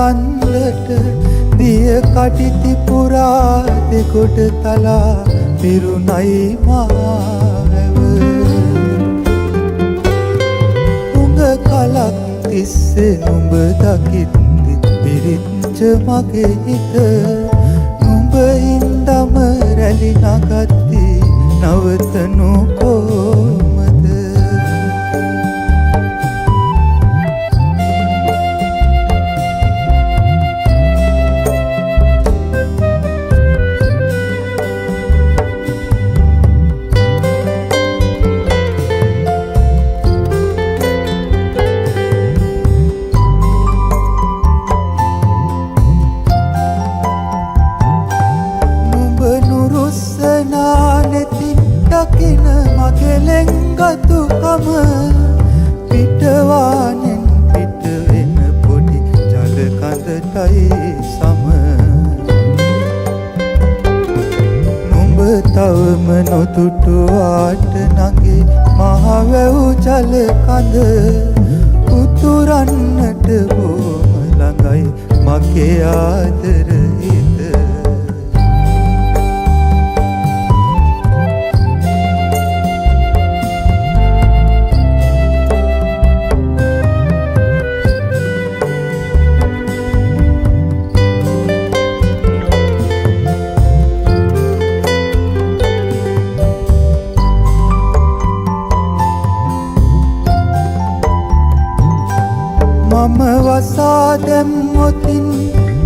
කන්දට දිය කටිති පුරා දෙකොට තලා පිරුණයි මාව උඟ කලක් තිස්සේ නුඹ දකිද්දි පිරිච්ච මගේ හිත නුඹ හින්දම රැලි නගත්ති නවතනු කොමද දකින මගේ ලෙන්ගතුකම පිටවානෙන් පිට වෙන පොඩි ජල කඳටයි සම නුඹ තවම නොදුටුවාට නගේ මහවැව් ජල කඳ උතුරන්නට බොහොම ළඟයි මගේ ආදර හිත මම වසා දැම්මොතින්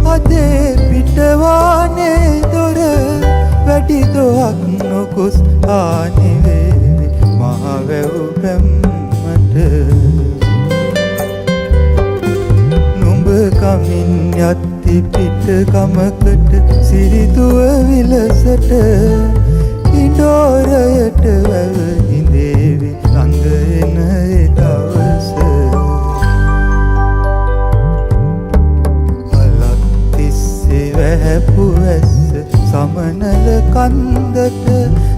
අදේ පිටවානේ දොර වැඩි දොක් නොගොස් ආනිවේවි මහවැව් පැම්මට නුඹ කමින් යත්ති පිට ගමකට සිරිදුව විලසට ඉඩෝරයට වැව හිඳේවි ළඟ එන ඒ දවස වැහැපු ඇස්ස සමනල කන්දට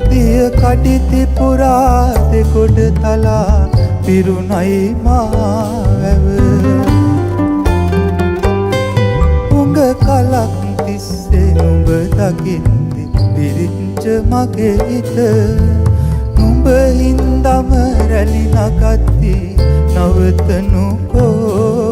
දිය කඩිති පුරා දෙකොට තලා පිරුණයි මාවැව උඟ කලක් තිස්සේ නුඹ දකිද්දි පිරිච්ච මගේ හිත නුඹ හින්දම රැලි නගත්ති නවතනු කෝ